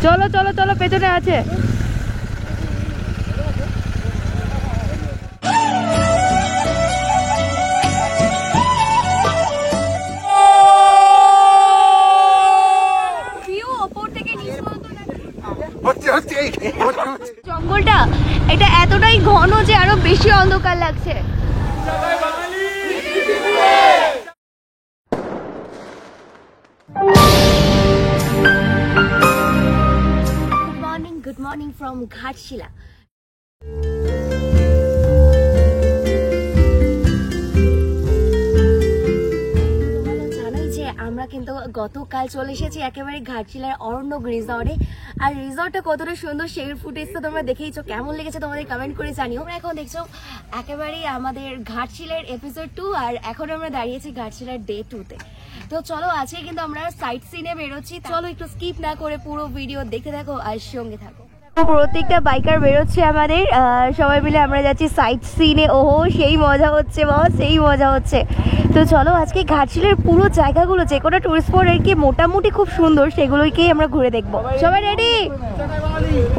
চলো চলো চলো, পেছনে আছে। জঙ্গলটা এটা এতটাই ঘন যে আরো বেশি অন্ধকার লাগছে। Good morning from Ghatshila. আমরা কিন্তু গতকাল চলে এসেছি একেবারে ঘাটশিলার অরণ্যক রিসর্টে। আর রিসর্টটা কতটা সুন্দর সেই ফুটেজটা তোমরা দেখেইছো, কেমন লেগেছে তোমাদের কমেন্ট করে জানিও। এখন দেখছো একেবারেই আমাদের ঘাটশিলার এপিসোড 2, আর এখন আমরা দাঁড়িয়েছি ঘাটশিলার ডে 2-তে। তো চলো আজকে কিন্তু আমরা সাইট সিনে বেরোচ্ছি, চলো একটু স্কিপ না করে পুরো ভিডিও দেখতে থাকো আর সঙ্গে থাকো। প্রত্যেকটা বাইকার বেরোচ্ছে আমাদের, সবাই মিলে আমরা যাচ্ছি সাইট সিনে। ওহো সেই মজা হচ্ছে বস, সেই মজা হচ্ছে। তো চলো আজকে ঘাটশিলার পুরো জায়গাগুলো যে কোনো টুরিস্ট স্পট আর কি মোটামুটি খুব সুন্দর, সেগুলোকেই আমরা ঘুরে দেখবো। সবাই রেডি?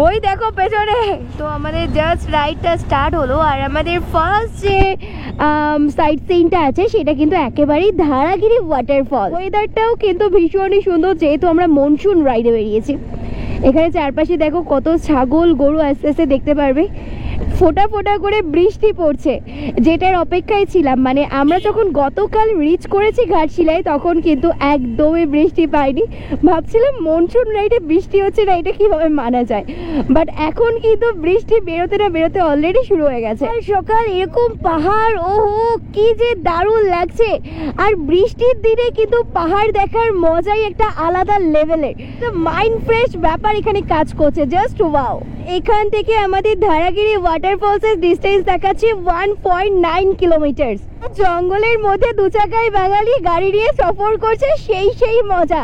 ওই দেখো পেছনে। তো আমাদের জাস্ট রাইডটা স্টার্ট হলো, আর আমাদের ফার্স্ট যে সাইট সিনটা আছে সেটা কিন্তু একেবারেই ধারাগিরি ওয়াটারফল। ওয়েদারটাও কিন্তু ভীষণই সুন্দর, যেহেতু আমরা মনসুন রাইডে বেরিয়েছি। এখানে চারপাশে দেখো কত ছাগল গরু আস্তে আস্তে দেখতে পারবে। ফোটা ফোটা করে বৃষ্টি পড়ছে, যেটার অপেক্ষায় ছিলাম। মানে আমরা যখন গতকাল রিচ করেছি ঘাটশিলায় তখন কিন্তু একদমই বৃষ্টি পাইনি। ভাবছিলাম মনসুন রাইডে বৃষ্টি হচ্ছে না, এটা কিভাবে মানা যায়। বাট এখন কিন্তু বৃষ্টি বেরোতে না বেরোতে অলরেডি শুরু হয়ে গেছে। সকাল এরকম পাহাড়, ওহো কি যে দারুণ লাগছে। আর বৃষ্টির দিনে কিন্তু পাহাড় দেখার মজাই একটা আলাদা লেভেলের, মাইন্ড ফ্রেশ ব্যাপার এখানে কাজ করছে। Just wow. এখান থেকে আমাদের ধারাগিরি ওয়াটারফলসের ডিস্টেন্স দেখাচ্ছে 1.9 কিলোমিটার। জঙ্গলের মধ্যে দু চাকায় বাঙালি গাড়ি নিয়ে সফর করছে, সেই মজা।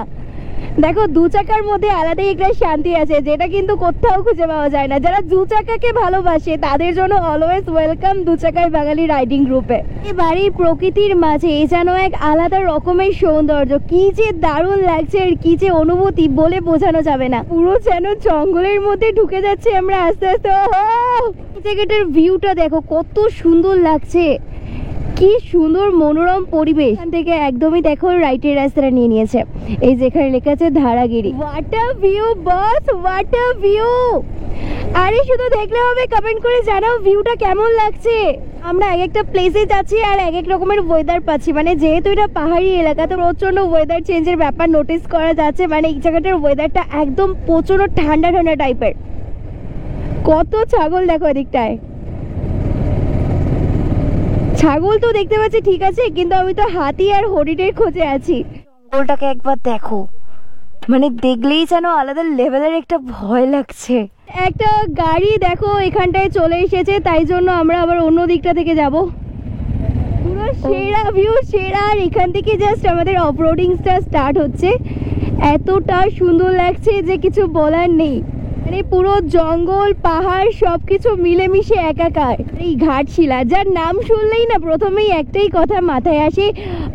দেখো দু চাকার মধ্যে আলাদাই একটা শান্তি আছে, যেটা কিন্তু কোথাও খুঁজে পাওয়া যায় না। যারা দু চাকাকে ভালোবাসে তাদের জন্য অলওয়েজ ওয়েলকাম দু চাকায় বাঙালি রাইডিং গ্রুপে। এবারে প্রকৃতির মাঝে যেন এক আলাদা রকমের সৌন্দর্য, কি যে দারুণ লাগছে আর কি যে অনুভূতি বলে বোঝানো যাবে না। পুরো যেন জঙ্গলের মধ্যে ঢুকে যাচ্ছে আমরা আস্তে আস্তে। জায়গাটার ভিউটা দেখো কত সুন্দর লাগছে, কি সুন্দর মনোরম পরিবেশ। এখান থেকে একদমই দেখো রাইটের রাস্তাটা নিয়ে নিয়েছে, এই যেখানে লেখা আছে Dharagiri. What a view boss, what a view. আরে শুধু দেখলে হবে, কমেন্ট করে জানাও ভিউটা কেমন লাগছে। আমরা এক একটা প্লেসে যাচ্ছি আর এক এক রকমের ওয়েদার পাচ্ছি। মানে যেহেতু এটা পাহাড়ি এলাকা, তো প্রচন্ড ওয়েদার চেঞ্জের ব্যাপার নোটিস করা যাচ্ছে। মানে এই জায়গাটার ওয়েদারটা একদম প্রচন্ড ঠান্ডা ঠান্ডা টাইপের। কত ছাগল দেখো এদিকটায়। ছাগল তো দেখতে পাচ্ছি ঠিক আছে, কিন্তু আমি তো হাতি আর হরিণের খোঁজে আছি। জঙ্গলটাকে একবার দেখো, মানে দেখলেই যেন আলাদা লেভেলের একটা ভয় লাগছে। একটা গাড়ি দেখো এখানটায় চলে এসেছে, তাই জন্য আমরা আবার অন্য দিকটা থেকে যাব। পুরো সেরা ভিউ, সেরা। আর এখান থেকে জাস্ট আমাদের অফরোডিংটা স্টার্ট হচ্ছে। এতটা সুন্দর লাগছে যে কিছু বলার নেই। মানে পুরো জঙ্গল পাহাড় সবকিছু মিলেমিশে একাকার এই ঘাটশিলা, যার নাম শুনলেই না প্রথমেই একটাই কথা মাথায় আসে,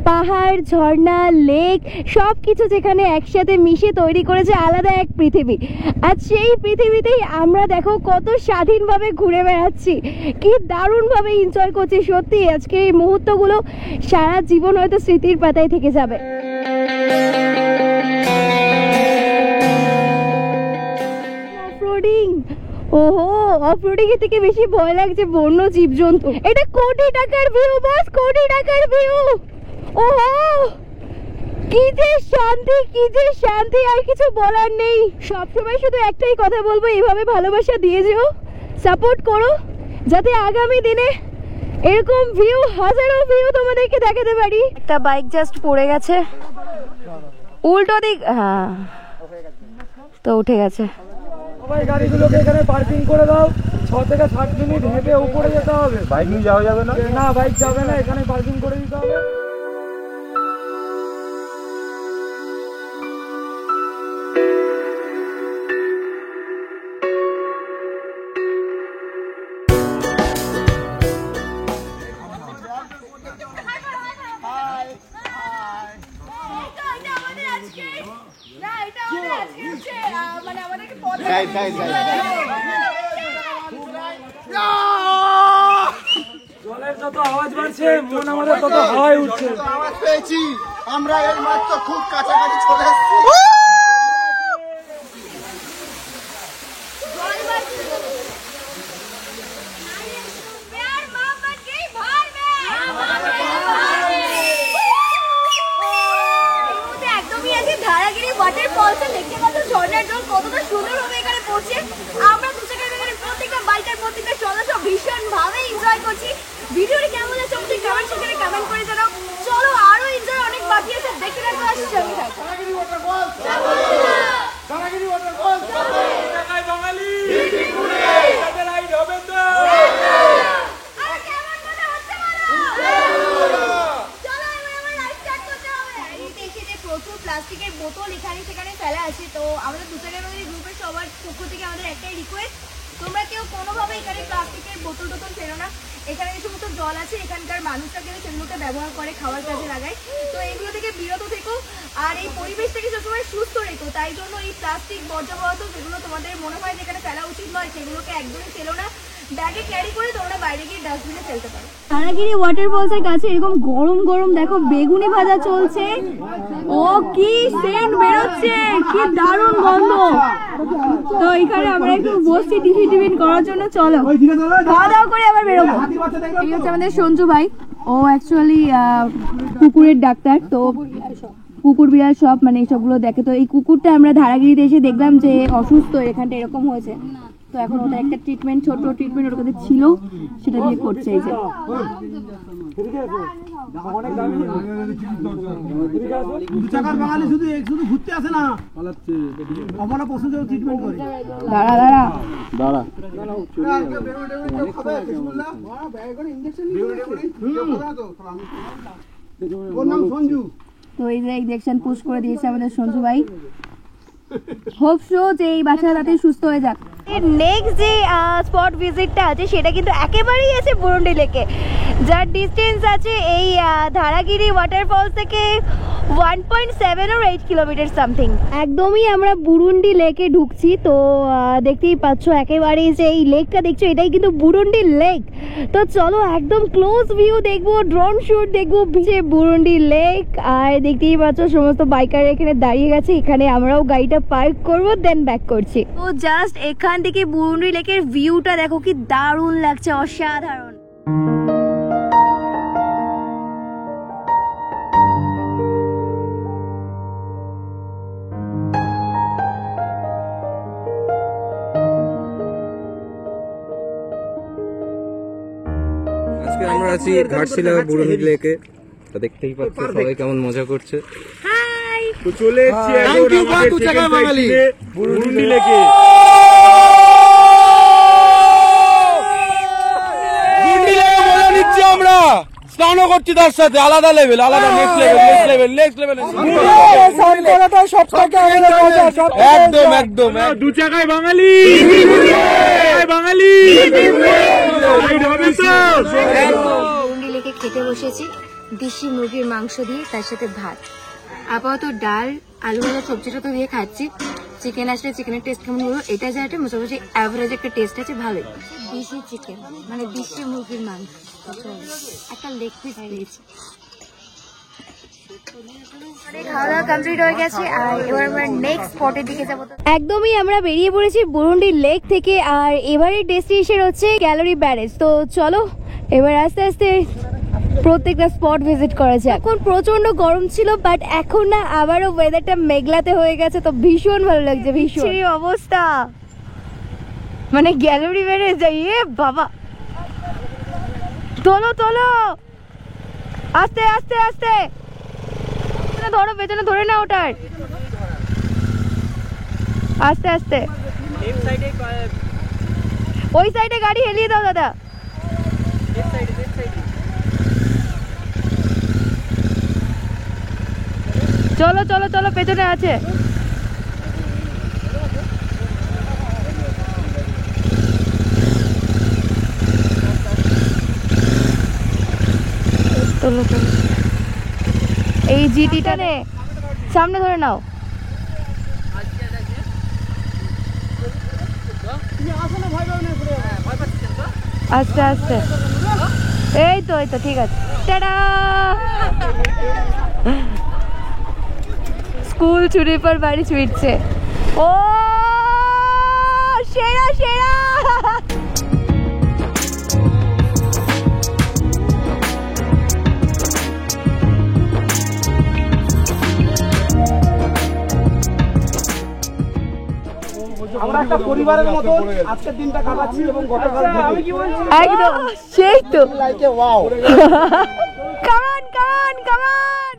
পাহাড় ঝর্ণা লেক সবকিছু যেখানে একসাথে মিশে তৈরি করেছে আলাদা এক পৃথিবী। আর সেই পৃথিবীতেই আমরা দেখো কত স্বাধীনভাবে ঘুরে বেড়াচ্ছি, কি দারুণভাবে এনজয় করছি। সত্যি আজকে এই মুহূর্তগুলো সারা জীবন হয়তো স্মৃতির পাতায় থেকে যাবে। ওহো, অফরোডিং এর থেকে বেশি ভয় লাগছে বন্য জীবজন্তু। এটা কোটি টাকার ভিউ বস, কোটি টাকার ভিউ। ওহো কি যে শান্তি, কি যে শান্তি, আর কিছু বলার নেই। সবসময় শুধু একটাই কথা বলবো, এইভাবে ভালোবাসা দিয়ে যেও, সাপোর্ট করো, যাতে আগামী দিনে এরকম ভিউ, হাজারো ভিউ তোমাদেরকে দেখাতে পারি। একটা বাইক জাস্ট পড়ে গেছে উল্টো দিক, হ্যাঁ তো উঠে গেছে। সবাই গাড়িগুলোকে এখানে পার্কিং করে দাও। 6 থেকে 7 মিনিট হেঁটে উপরে যেতে হবে। বাইক নিয়ে যাওয়া যাবে না? না, বাইক যাবে না, এখানে পার্কিং করে দিতে হবে। মানে আমাদেরকে পথ জলের যত আওয়াজ বাড়ছে মন আমাদের তত হাওয়ায় উঠছে। আওয়াজ পেয়েছি আমরা এর মাত্র খুব কাছাকাছি চলে এসেছি। ঝর্ণার জল কতটা সুন্দর ভাবে এখানে পড়ছে। আমরা দুজনে এখানে প্রত্যেকটা বাইকের প্রত্যেকটা চলাচল ভীষণ ভাবে এনজয় করছি। ভিডিওটি কেমন লাগছে অবশ্যই কমেন্ট সেকশনে কমেন্ট করে জানাও। চলো আরো এনজয় অনেক বাকি আছে, দেখতে থাকো আসছি সঙ্গে থাকো। প্রচুর প্লাস্টিকের বোতল এখানে সেখানে ফেলা আছে, তো আমাদের দুজনের মধ্যে গ্রুপের সবার পক্ষ থেকে আমাদের একটাই রিকোয়েস্ট, তোমরা কেউ কোনোভাবে এখানে প্লাস্টিকের বোতল টোতল ফেলো না। এখানে যে সমস্ত জল আছে এখানকার মানুষরা কিন্তু সেগুলোকে ব্যবহার করে খাওয়ার কাজে লাগায়, তো এগুলো থেকে বিরত থেকো আর এই পরিবেশটাকে সবসময় সুস্থ রেখো। তাই জন্য এই প্লাস্টিক বর্জ্য পদার্থ যেগুলো তোমাদের মনে হয় যেখানে ফেলা উচিত নয় সেগুলোকে একদমই ফেলো না, ব্যাগে ক্যারি করে তোমরা বাইরে গিয়ে ডাস্টবিনে ফেলতে পারো। ধারাগিরি ওয়াটারফলস এর কাছে এরকম গরম গরম দেখো বেগুনি ভাজা চলছে, ও কি সেন্ট বেরোচ্ছে, কি দারুণ গন্ধ। তো এখানে আমরা একটু বসছি টিফিন করার জন্য, চলো খাওয়া দাওয়া করে আবার বেরোবো। এই হচ্ছে আমাদের সঞ্জু ভাই, ও অ্যাকচুয়ালি কুকুরের ডাক্তার, তো কুকুর বিড়াল সব মানে এইসবগুলো দেখে। তো এই কুকুরটা আমরা ধারাগিরিতে এসে দেখলাম যে অসুস্থ, এখানটা এরকম হয়েছে, তো এখন ওদের একটা ট্রিটমেন্ট, ছোট ট্রিটমেন্ট ওর কাছে ছিল, সেটা দিয়ে করছে। এই যে শুধু ঘুরতে আসে না, আমরা পশুদের ট্রিটমেন্ট করি। দাঁড়া দাঁড়া দাঁড়া তো এই যে ইনজেকশন পুশ করে দিয়েছে আমাদের সঞ্জু ভাই, হোপ সো যে এই বাচ্চাটা তাতে সুস্থ হয়ে যাক। নেক্সট যে স্পট ভিজিটটা আছে সেটা কিন্তু একেবারেই আছে বুরুন্ডি লেকে, যার ডিস্টেন্স আছে এই ধারাগিরি ওয়াটারফলস থেকে 1.7 or 8 কিলোমিটার সামথিং। একদমই আমরা বুরুন্ডি লেকে ঢুকছি, তো দেখতেই পাচ্ছ একেবারেই যে এই লেকটা দেখছো এটাই কিন্তু বুরুন্ডি লেক। তো চলো একদম ক্লোজ ভিউ দেখবো, ড্রোন শুট দেখবো যে বুরুন্ডি লেক। আর দেখতেই পাচ্ছ সমস্ত বাইকার এখানে দাঁড়িয়ে গেছে, এখানে আমরাও গাড়িটা পার্ক করবো দেন ব্যাক করছি। তো জাস্ট এখান থেকে বুরুন্ডি লেকের ভিউটা দেখো কি দারুণ লাগছে, অসাধারণ। আজকে আমরা আছি ঘাটশিলা বুরুন্ডি লেকে, তো দেখতেই পাচ্ছ সবাই কেমন মজা করছে। হাই, তো চলে এসেছি বুরুন্ডি লেকে। আমরা স্নানও করছি তার সাথে, আলাদা লেভেল, আলাদা নেক্সট লেভেল। একদম একদম দু চাকায় বাঙালি বুরুন্ডি লেকে খেতে বসেছি দেশি মুরগির মাংস দিয়ে, তার সাথে ভাত, আপাতত ডাল, আলু ভাজা, সবজিটা তো দিয়ে খাচ্ছি। চিকেন আসলে চিকেনের টেস্ট কেমন হলো, এটা যা একটা মোটামুটি অ্যাভারেজ একটা টেস্ট আছে, ভালোই। দেশি চিকেন মানে দেশি মুরগির মাংস, একটা লেগ পিস দিয়েছি। খাওয়া দাওয়া কমপ্লিট হয়ে গেছে আর এবার আমরা নেক্সট স্পটের দিকে যাবো। একদমই আমরা বেরিয়ে পড়েছি বুরুন্ডি লেক থেকে, আর এবারের ডেস্টিনেশন হচ্ছে গ্যালারি ব্যারেজ। তো চলো এবার আস্তে আস্তে প্রত্যেকটা স্পট ভিজিট করা যায়। এখন প্রচন্ড গরম ছিল, বাট এখন না আবারও ওয়েদারটা মেঘলাতে হয়ে গেছে, তো ভীষণ ভালো লাগছে, ভীষণ অবস্থা। মানে গ্যালারি ব্যারেজ যাই, এ বাবা, তোলো তোলো, আস্তে আস্তে আস্তে ধরো, পেছনে ধরে না ওটার, আস্তে আস্তে। ওই সাইডে গাড়ি হেলিয়ে দাও দাদা। চলো চলো চলো, পেছনে আছে। চলো চলো, এই জিটিটা নে, সামনে ধরে নাও। আস্তে আস্তে, এই তো ঠিক আছে। টাটা। স্কুল ছুটির পর বাড়ি ফিরছে। ও সেরা সেরা। আমরা একটা পরিবারের মতো আজকের দিনটা কাটাচ্ছি এবং গতকাল একদম সেই তো। লাইকে ওয়াও। কামান কামান কামান।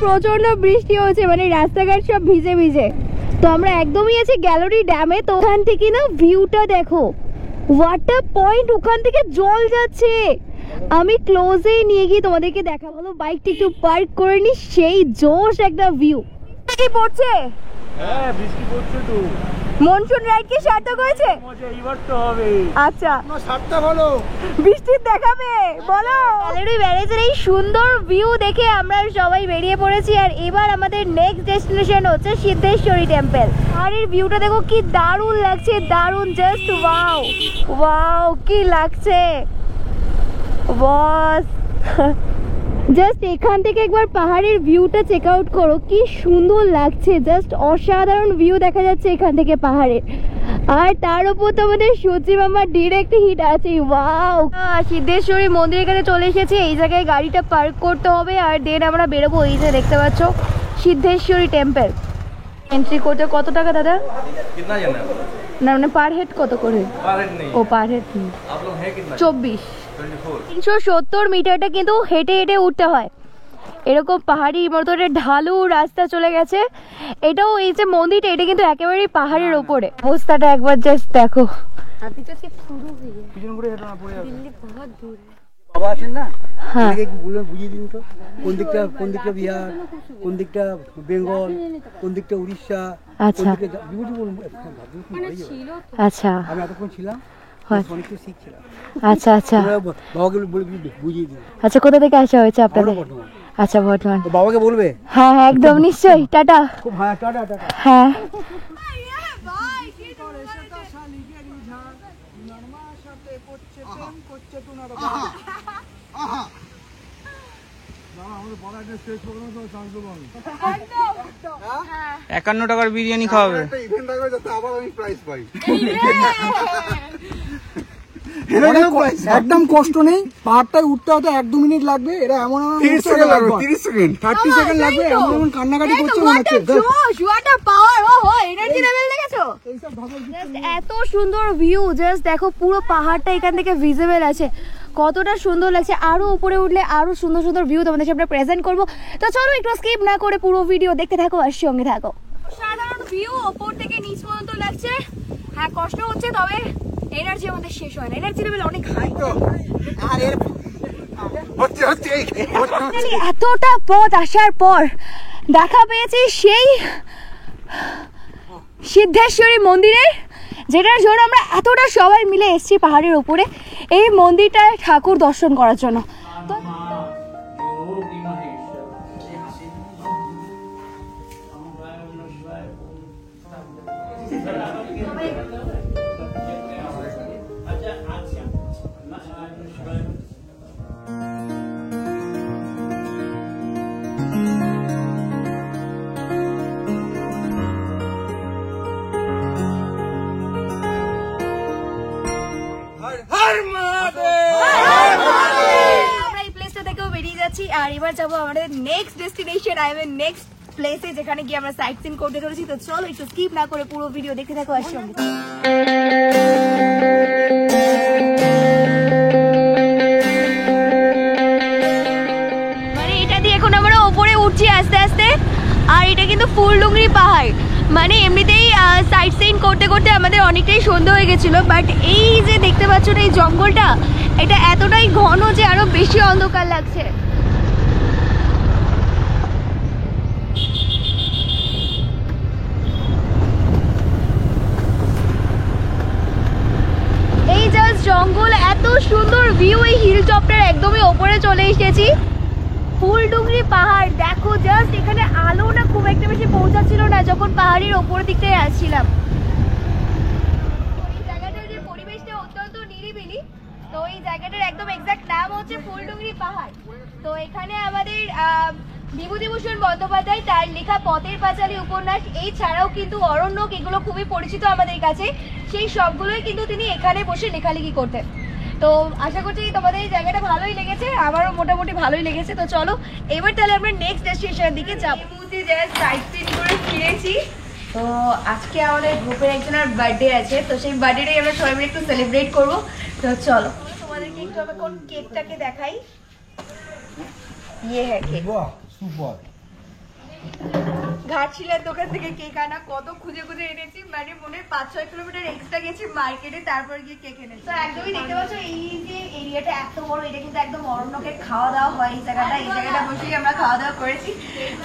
প্রচন্ড বৃষ্টি হচ্ছে, মানে রাস্তাঘাট সব ভিজে ভিজে। তো আমরা একদমই আছি গ্যালারি ড্যামে। তো ওখান থেকে না ভিউটা দেখো, ওয়াটার পয়েন্ট, ওখান থেকে জল যাচ্ছে। আমি ক্লোজে নিয়ে গিয়ে তোমাদেরকে দেখাবো। বাইকটা একটু পার্ক করে নি, সেই জোশ একটা ভিউ। কি পড়ছে? হ্যাঁ বৃষ্টি পড়ছে তো। মনসুন রাইড কি সার্থক হয়েছে? মজা এইবার তো হবে। আচ্ছা সাতটা ভালো বৃষ্টির দেখাবে বলো। গ্যালারি ব্যারেজের এই সুন্দর ভিউ দেখে আমরা সবাই বেরিয়ে পড়েছি। আর এবার আমাদের নেক্সট ডেস্টিনেশন হচ্ছে সিদ্ধেশ্বরী টেম্পল। আর এর ভিউটা দেখো কি দারুণ লাগছে, দারুণ, জাস্ট ওয়াও ওয়াও, কি লাগছে বস। জাস্ট এখান থেকে একবার পাহাড়ের ভিউটা চেক আউট করো, কি সুন্দর লাগছে, জাস্ট অসাধারণ ভিউ দেখা যাচ্ছে এখান থেকে পাহাড়ের। আর তার উপর তো আমাদের সূর্যি মামার ডিরেক্ট হিট আছে। ওয়াও, সিদ্ধেশ্বরী মন্দিরের কাছে চলে এসেছি। এই জায়গায় গাড়িটা পার্ক করতে হবে আর দেন আমরা বেরোবো। এই যে দেখতে পাচ্ছ সিদ্ধেশ্বরী টেম্পল। এন্ট্রি করতে কত টাকা দাদা? না মানে পার হেড কত করে? ও পার হেড 24। 370 মিটারটা কিন্তু হেঁটে হেঁটে উঠতে হয়। এরকম পাহাড়ি মতনের ঢালু রাস্তা চলে গেছে। এটাও এই যে মন্দিরটা, এটা কিন্তু একেবারেই পাহাড়ের ওপরে। অবস্থাটা একবার জাস্ট দেখো। বাবা আছেন না, হ্যাঁ বুঝিয়ে দিন তো কোন দিকটা বিহার, কোন দিকটা বেঙ্গল, কোন দিকটা উড়িষ্যা। আচ্ছা আচ্ছা আমি এতক্ষণ ছিলাম, অনেক কিছু শিখছিলাম। আচ্ছা আচ্ছা বাবাকে বুঝিয়ে দিন। আচ্ছা, কোথা থেকে আসা হয়েছে আপনাদের? আচ্ছা বর্ধমান। বাবাকে বলবে? হ্যাঁ হ্যাঁ একদম নিশ্চয়ই। টাটা। খুব হ্যাঁ টাটা টাটা। হ্যাঁ টাকার বিরিয়ানি খাওয়াবে। আবার আমি প্রাইস পাই। একদম কষ্ট নেই, পাহাড়টায় উঠতে হতে 1-2 মিনিট লাগবে। এরা এমন 30 সেকেন্ড লাগবে, 30 সেকেন্ড 30 সেকেন্ড লাগবে। এমন কান্নাকাটি করছে মনে হচ্ছে। এত সুন্দর ভিউ, জাস্ট দেখো পুরো পাহাড়টা এখান থেকে ভিজিবল আছে, কতটা সুন্দর লাগছে। আরো উপরে উঠলে আরো সুন্দর সুন্দর ভিউ তোমাদের সামনে প্রেজেন্ট করব। তো চলো একটু স্কিপ না করে পুরো ভিডিও দেখতে থাকো আর সঙ্গে থাকো। সাধারণ ভিউ ওপর থেকে নিচ পর্যন্ত লাগছে। হ্যাঁ কষ্ট হচ্ছে, তবে এনার্জি আমাদের শেষ হয় না। এনার্জি লেভেল অনেক হাই। এতটা পথ আসার পর দেখা পেয়েছি সেই সিদ্ধেশ্বরী মন্দিরে, যেটার জন্য আমরা এতটা সবাই মিলে এসেছি পাহাড়ের উপরে এই মন্দিরটায় ঠাকুর দর্শন করার জন্য। তো আর এবার যাবো আমাদের next destination, I mean next প্লেসে, যেখানে গিয়ে আমরা সাইট সিন করতে চলেছি। তো চলো একটু স্কিপ না করে পুরো ভিডিও দেখতে থাকো আর সঙ্গে। মানে এটা দিয়ে এখন আমরা উপরে উঠছি আস্তে আস্তে। আর এটা কিন্তু ফুলডুঙরি পাহাড়, মানে এমনিতেই সাইট সিন করতে করতে আমাদের অনেকটাই সন্ধ্যা হয়ে গেছিল। বাট এই যে দেখতে পাচ্ছ না এই জঙ্গলটা, এটা এতটাই ঘন যে আরো বেশি অন্ধকার লাগছে। এই জাস্ট জঙ্গল, এত সুন্দর ভিউ। এই হিল টপটার একদমই ওপরে চলে এসেছি। ফুলডুঙরি পাহাড় দেখো, জাস্ট এখানে আলো না খুব একটা বেশি পৌঁছাচ্ছিল না যখন পাহাড়ের ওপর দিকটায় আসছিলাম। এই জায়গাটার যে পরিবেশটা অত্যন্ত নিরিবিলি, তো এই জায়গাটার একদম এক্সাক্ট নাম হচ্ছে ফুলডুঙরি পাহাড়। তো এখানে আমাদের বিভূতিভূষণ বন্দ্যোপাধ্যায় তার লেখা পথের পাঁচালী উপন্যাস, এই ছাড়াও কিন্তু অরণ্যক, এগুলো খুবই পরিচিত আমাদের কাছে, সেই সবগুলোই কিন্তু তিনি এখানে বসে লেখালেখি করতেন। তো আশা করছি তোমাদের এই জায়গাটা ভালোই লেগেছে, আমারও মোটামুটি ভালোই লেগেছে। তো চলো এবার তাহলে আমরা নেক্সট ডেস্টিনেশনের দিকে যাবো। এই মুহূর্তে যারা সাইট সিন করে ফিরেছি, তো আজকে আমাদের গ্রুপের একজনের বার্থডে আছে, তো সেই বার্থডেটাই আমরা সবাই মিলে একটু সেলিব্রেট করবো। তো চলো তোমাদেরকে একটু আমি কোন কেকটাকে দেখাই। ইয়ে হ্যাঁ কেক, ঘাটশিলার দোকান থেকে কেক আনা, কত খুঁজে খুঁজে এনেছি, মানে মনে 5-6 কিলোমিটার এক্সট্রা গেছি মার্কেটে, তারপর গিয়ে কেক এনেছি। তো একদমই দেখতে পাচ্ছ এই যে এরিয়াটা এত বড়, এটা কিন্তু একদম অরণ্যকে খাওয়া দাওয়া হয় এই জায়গাটা বসেই আমরা খাওয়া দাওয়া করেছি।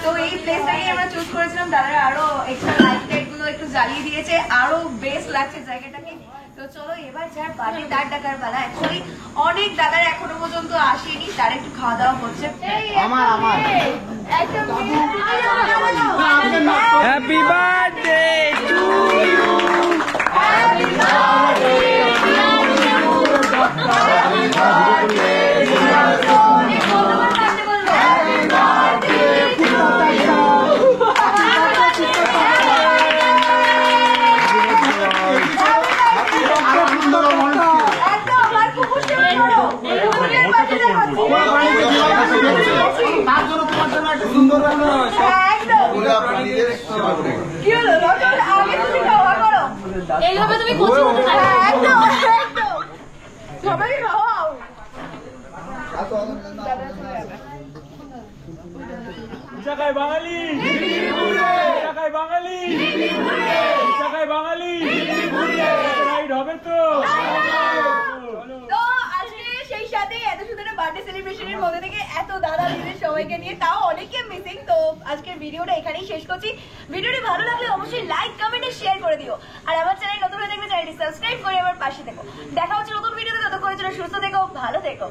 তো এই প্লেসটাকে আমরা চুজ করেছিলাম, দাদারা আরো এক্সট্রা লাইট টাইট গুলো একটু জ্বালিয়ে দিয়েছে, আরো বেস্ট লাগছে জায়গাটাকে। তো চলো এবার যার বাড়ি তার ডাকার বেলা, অ্যাকচুয়ালি অনেক দাদারা এখনো পর্যন্ত আসেনি, তার একটু খাওয়া দাওয়া হচ্ছে। একদম happy birthday to you. Happy এইভাবে তুমি কোচিং একদম সবাই খাওয়াও। জায়গায় বাঙালি, জায়গায় বাঙালি, জায়গায় বাঙালি, রাইড হবে তো। তো আজকে সেই সাথে এত সুন্দর বার্থডে সেলিব্রেশনের মধ্যে থেকে এত দাদা দিদির সবাইকে নিয়ে, তাও অনেকে মিসিং। তো আজকের ভিডিওটা এখানেই শেষ করছি। ভিডিওটি ভালো লাগলে অবশ্যই লাইক কমেন্ট আর শেয়ার করে দিও, আর আমার চ্যানেল নতুন হয়ে থাকলে চ্যানেলটি সাবস্ক্রাইব করে আমার পাশে থেকো। দেখা হচ্ছে নতুন ভিডিওতে, ততক্ষণের জন্য সুস্থ থেকো, ভালো থেকো।